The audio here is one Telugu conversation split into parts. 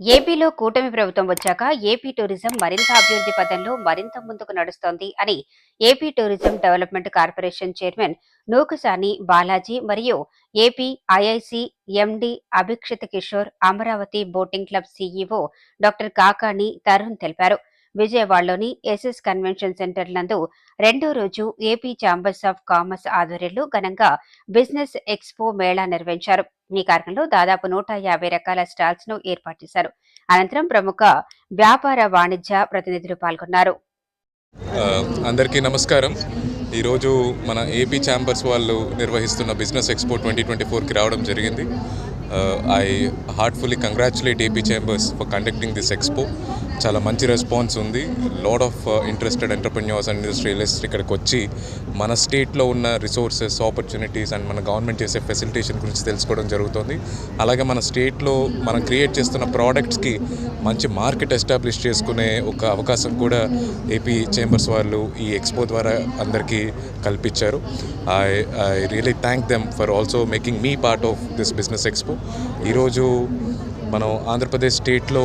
ఏపీలో కూటమి ప్రభుత్వం వచ్చాక ఏపీ టూరిజం మరింత అభివృద్ధి పథంలో మరింత ముందుకు నడుస్తోంది అని AP tourism development corporation chairman Nookasani Balaji మరియు AP IIC MD Abhikshit Kishore Amaravati boating club CEO doctor Kakani Tarun తెలిపారు. విజయవాడలోని ఎస్ఎస్ కన్వెన్షన్ సెంటర్ నందు రెండో రోజు ఏపీ ఛాంబర్స్ ఆఫ్ కామర్స్ ఆధ్వర్యంలో ఘనంగా బిజినెస్ ఎక్స్పో మేళా నిర్వహించారు. ఈ కార్యక్రమంలో దాదాపు 150 రకాల స్టాల్స్ ను ఏర్పాటు చేశారు. అనంతరం ప్రముఖ వ్యాపార వాణిజ్య ప్రతినిధులు పాల్గొన్నారు. అందరికీ నమస్కారం. ఈరోజు మన ఏపీ ఛాంబర్స్ వాళ్ళు నిర్వహిస్తున్న బిజినెస్ ఎక్స్పో 2024కి రావడం జరిగింది. I heartfully congratulate AP chambers for conducting this expo. చాలా మంచి రెస్పాన్స్ ఉంది. Lot of interested entrepreneurs and industrialist ఇక్కడికి వచ్చి మన స్టేట్లో ఉన్న రిసోర్సెస్, ఆపర్చునిటీస్ అండ్ మన గవర్నమెంట్ చేసే ఫెసిలిటేషన్ గురించి తెలుసుకోవడం జరుగుతుంది. అలాగే మన స్టేట్లో మనం క్రియేట్ చేస్తున్న ప్రోడక్ట్స్కి మంచి మార్కెట్ ఎస్టాబ్లిష్ చేసుకునే ఒక అవకాశం కూడా ఏపీ ఛాంబర్స్ వాళ్ళు ఈ ఎక్స్పో ద్వారా అందరికీ కల్పించారు. I really thank them for also making me part of this business expo. ఈరోజు మనం ఆంధ్రప్రదేశ్ స్టేట్లో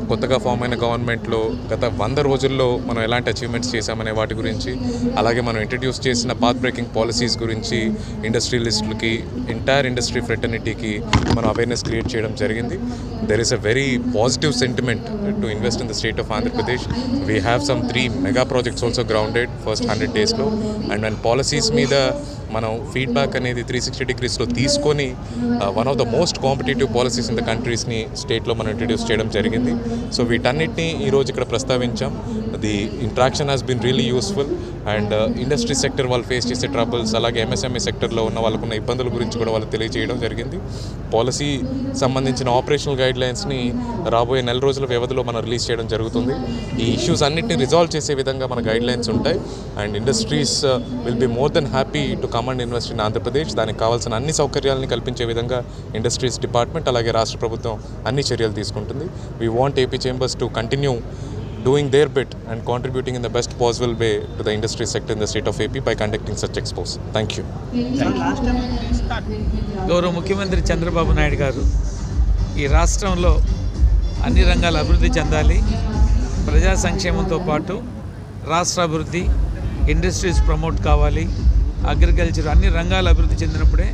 కొత్తగా ఫామ్ అయిన గవర్నమెంట్లో గత 100 రోజుల్లో మనం ఎలాంటి అచీవ్మెంట్స్ చేశామనే వాటి గురించి, అలాగే మనం ఇంట్రడ్యూస్ చేసిన పాత్ బ్రేకింగ్ పాలసీస్ గురించి ఇండస్ట్రియలిస్టులకి, ఎంటైర్ ఇండస్ట్రీ ఫ్రెటర్నిటీకి మనం అవేర్నెస్ క్రియేట్ చేయడం జరిగింది. There is a very positive sentiment to invest in the state of Andhra Pradesh. We have some 3 mega projects also grounded first 100 డేస్లో. అండ్ పాలసీస్ మీద మనం ఫీడ్బ్యాక్ అనేది 360 డిగ్రీస్లో తీసుకొని one of the most competitive policies in the కంట్రీస్ని స్టేట్లో మనం ఇంట్రడ్యూస్ చేయడం జరిగింది. సో వీటన్నిటిని ఈరోజు ఇక్కడ ప్రస్తావించాం. The interaction has been really useful. And industry sector వాళ్ళు ఫేస్ చేసే ట్రబుల్స్, అలాగే ఎంఎస్ఎంఈ సెక్టర్లో ఉన్న వాళ్ళకున్న ఇబ్బందుల గురించి కూడా వాళ్ళు తెలియజేయడం జరిగింది. పాలసీ సంబంధించిన ఆపరేషనల్ గైడ్లైన్స్ని రాబోయే 4 రోజుల వ్యవధిలో మనం రిలీజ్ చేయడం జరుగుతుంది. ఈ ఇష్యూస్ అన్నింటినీ రిజాల్వ్ చేసే విధంగా మన గైడ్లైన్స్ ఉంటాయి. And industries will be more than happy to come and invest in Andhra Pradesh. దానికి కావాల్సిన అన్ని సౌకర్యాలని కల్పించే విధంగా ఇండస్ట్రీస్ డిపార్ట్మెంట్ అలాగే రాష్ట్ర ప్రభుత్వం అన్ని చర్యలు తీసుకుంటుంది. We want AP chambers to continue doing their bit and contributing in the best possible way to the industry sector in the state of AP by conducting such expos. Thank you. గౌరవ ముఖ్యమంత్రి చంద్రబాబు నాయుడు గారు ఈ రాష్ట్రంలో అన్ని రంగాల అభివృద్ధి చెందాలి, ప్రజా సంక్షేమంతో పాటు రాష్ట్ర అభివృద్ధి, ఇండస్ట్రీస్ ప్రమోట్ కావాలి, అగ్రికల్చర్ అన్ని రంగాల అభివృద్ధి చెందినప్పుడే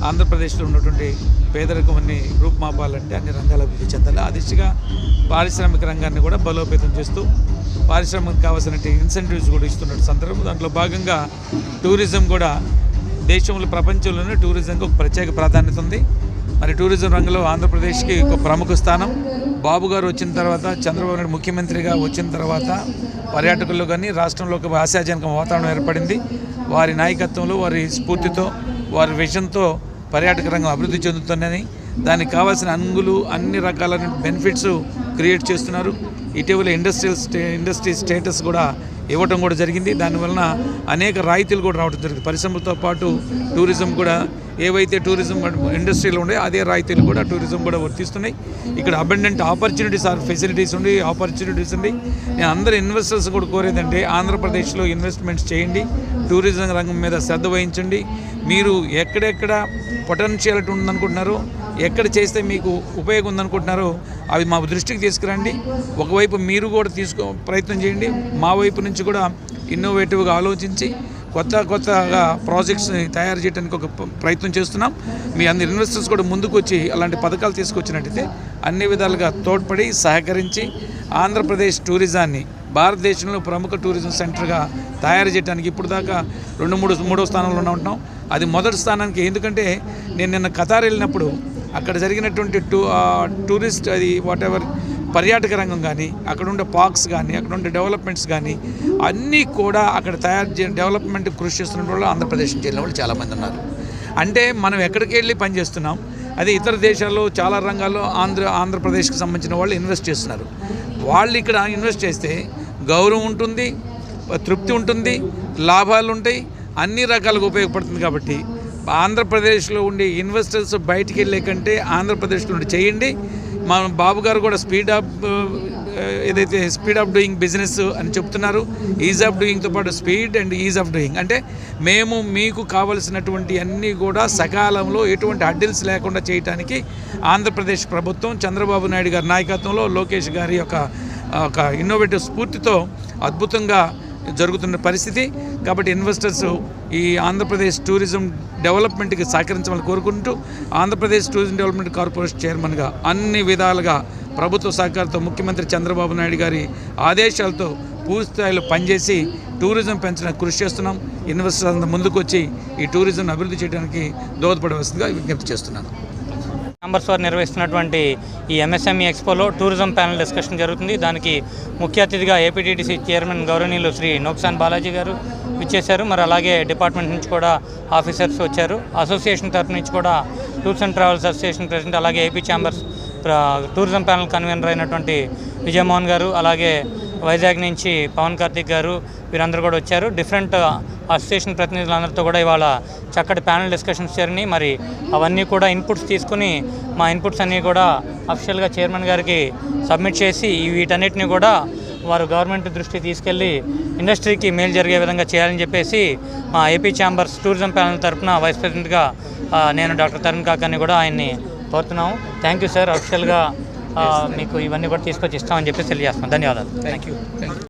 ఆంధ్రప్రదేశ్లో ఉన్నటువంటి పేదరికమని రూపుమాపాలంటే అన్ని రంగాల అభివృద్ధి చెందాలి. ఆ దిశగా పారిశ్రామిక రంగాన్ని కూడా బలోపేతం చేస్తూ పారిశ్రామిక కావాల్సిన ఇన్సెంటివ్స్ కూడా ఇస్తున్న సందర్భం. దాంట్లో భాగంగా టూరిజం కూడా దేశంలో, ప్రపంచంలోనే టూరిజంకి ఒక ప్రత్యేక ప్రాధాన్యత ఉంది. మరి టూరిజం రంగంలో ఆంధ్రప్రదేశ్కి ఒక ప్రముఖ స్థానం. బాబు గారు వచ్చిన తర్వాత, చంద్రబాబు నాయుడు ముఖ్యమంత్రిగా వచ్చిన తర్వాత పర్యాటకుల్లో కానీ రాష్ట్రంలో ఒక ఆశాజనక వాతావరణం ఏర్పడింది. వారి నాయకత్వంలో, వారి స్ఫూర్తితో, వారి విజన్తో పర్యాటక రంగం అభివృద్ధి చెందుతుందని, దానికి కావాల్సిన అన్ని రకాల బెనిఫిట్స్ క్రియేట్ చేస్తున్నారు. ఇటీవల ఇండస్ట్రీ స్టేటస్ కూడా ఇవ్వటం కూడా జరిగింది. దానివలన అనేక రాయితీలు కూడా రావడం జరిగింది. పరిశ్రమలతో పాటు టూరిజం కూడా, ఏవైతే టూరిజం ఇండస్ట్రీలో ఉండే అదే రాయితీలు కూడా టూరిజం కూడా వర్తిస్తున్నాయి. ఇక్కడ అబండెంట్ ఆపర్చునిటీస్ ఫెసిలిటీస్ ఉంది. నేను అందరు ఇన్వెస్టర్స్ కూడా కోరేదంటే ఆంధ్రప్రదేశ్లో ఇన్వెస్ట్మెంట్స్ చేయండి, టూరిజం రంగం మీద శ్రద్ధ వహించండి. మీరు ఎక్కడెక్కడ పొటెన్షియాలిటీ ఉందనుకుంటున్నారో, ఎక్కడ చేస్తే మీకు ఉపయోగం ఉందనుకుంటున్నారో అవి మా దృష్టికి తీసుకురండి. ఒకవైపు మీరు కూడా ప్రయత్నం చేయండి. మా వైపు నుంచి కూడా ఇన్నోవేటివ్గా ఆలోచించి కొత్తగా ప్రాజెక్ట్స్ని తయారు చేయడానికి ఒక ప్రయత్నం చేస్తున్నాం. మీ అందరి ఇన్వెస్టర్స్ కూడా ముందుకు వచ్చి అలాంటి పథకాలు తీసుకొచ్చినట్టయితే అన్ని విధాలుగా తోడ్పడి సహకరించి ఆంధ్రప్రదేశ్ టూరిజాన్ని భారతదేశంలో ప్రముఖ టూరిజం సెంటర్గా తయారు చేయడానికి ఇప్పుడు దాకా మూడో స్థానంలో ఉంటున్నాం. అది మొదటి స్థానానికి. ఎందుకంటే నేను నిన్న ఖతార్ వెళ్ళినప్పుడు అక్కడ జరిగినటువంటి టూరిస్ట్ అది వాటెవర్ పర్యాటక రంగం కానీ, అక్కడ ఉండే పార్క్స్ కానీ, అక్కడ ఉండే డెవలప్మెంట్స్ కానీ అన్నీ కూడా అక్కడ డెవలప్మెంట్ కృషి చేస్తున్న వాళ్ళు ఆంధ్రప్రదేశ్ నుంచి వెళ్ళిన వాళ్ళు చాలామంది ఉన్నారు. అంటే మనం ఎక్కడికి వెళ్ళి పనిచేస్తున్నాం, అదే ఇతర దేశాల్లో చాలా రంగాల్లో ఆంధ్రప్రదేశ్కి సంబంధించిన వాళ్ళు ఇన్వెస్ట్ చేస్తున్నారు. వాళ్ళు ఇక్కడ ఇన్వెస్ట్ చేస్తే గౌరవం ఉంటుంది, తృప్తి ఉంటుంది, లాభాలు ఉంటాయి, అన్ని రకాలుగా ఉపయోగపడుతుంది. కాబట్టి ఆంధ్రప్రదేశ్లో ఉండే ఇన్వెస్టర్స్ బయటికి వెళ్ళే కంటే ఆంధ్రప్రదేశ్లో ఉండి చేయండి. మన బాబు గారు కూడా స్పీడ్ అప్ ఏదైతే స్పీడ్ ఆఫ్ డూయింగ్ బిజినెస్ అని చెప్తున్నారు, ఈజ్ ఆఫ్ డూయింగ్తో పాటు speed and is of doing అంటే మేము మీకు కావలసినటువంటి అన్నీ కూడా సకాలంలో ఎటువంటి అడ్డిల్స్ లేకుండా చేయడానికి ఆంధ్రప్రదేశ్ ప్రభుత్వం చంద్రబాబు నాయుడు గారి నాయకత్వంలో లోకేష్ గారి ఒక ఇన్నోవేటివ్ స్ఫూర్తితో అద్భుతంగా జరుగుతున్న పరిస్థితి. కాబట్టి ఇన్వెస్టర్స్ ఈ ఆంధ్రప్రదేశ్ టూరిజం డెవలప్మెంట్కి సహకరించాలని కోరుకుంటూ ఆంధ్రప్రదేశ్ టూరిజం డెవలప్మెంట్ కార్పొరేషన్ చైర్మన్గా అన్ని విధాలుగా ప్రభుత్వ సహకారంతో ముఖ్యమంత్రి చంద్రబాబు నాయుడు గారి ఆదేశాలతో పూర్తి స్థాయిలో పనిచేసి టూరిజం పెంచడానికి కృషి చేస్తున్నాం. ఇన్వెస్టర్స్ అంతా ముందుకు వచ్చి ఈ టూరిజం అభివృద్ధి చేయడానికి దోహదపడవలసిందిగా విజ్ఞప్తి చేస్తున్నాను. ఛాంబర్స్ వారు నిర్వహిస్తున్నటువంటి ఈ ఎంఎస్ఎంఈ ఎక్స్పోలో టూరిజం ప్యానెల్ డిస్కషన్ జరుగుతుంది. దానికి ముఖ్య అతిథిగా ఏపీటీటీసీ చైర్మన్ గౌరవనీయులు శ్రీ నోక్సాన్ బాలాజీ గారు విచ్చేశారు. మరి అలాగే డిపార్ట్మెంట్ నుంచి కూడా ఆఫీసర్స్ వచ్చారు. అసోసియేషన్ తరఫు నుంచి కూడా tours and travels association president, అలాగే AP chambers tourism panel convener అయినటువంటి విజయమోహన్ గారు, అలాగే వైజాగ్ నుంచి పవన్ కార్తిక్ గారు, వీరందరూ కూడా వచ్చారు. డిఫరెంట్ అసోసియేషన్ ప్రతినిధులందరితో కూడా ఇవాళ చక్కటి ప్యానెల్ డిస్కషన్స్ జరిగినాయి. మరి అవన్నీ కూడా ఇన్పుట్స్ తీసుకుని మా ఇన్పుట్స్ అన్నీ కూడా అఫీషియల్గా చైర్మన్ గారికి సబ్మిట్ చేసి వీటన్నిటిని కూడా వారు గవర్నమెంట్ దృష్టికి తీసుకెళ్ళి ఇండస్ట్రీకి మేలు జరిగే విధంగా చేయాలని చెప్పేసి మా ఏపీ ఛాంబర్స్ టూరిజం ప్యానెల్ తరఫున వైస్ ప్రెసిడెంట్గా నేను డాక్టర్ తరుణ్ కాకాని కూడా ఆయన్ని కోరుతున్నాము. థ్యాంక్ యూ సార్, అఫీషియల్గా మీకు ఇవన్నీ కూడా తీసుకొచ్చి ఇస్తామని చెప్పేసి తెలియజేస్తున్నాం. ధన్యవాదాలు. Thank you.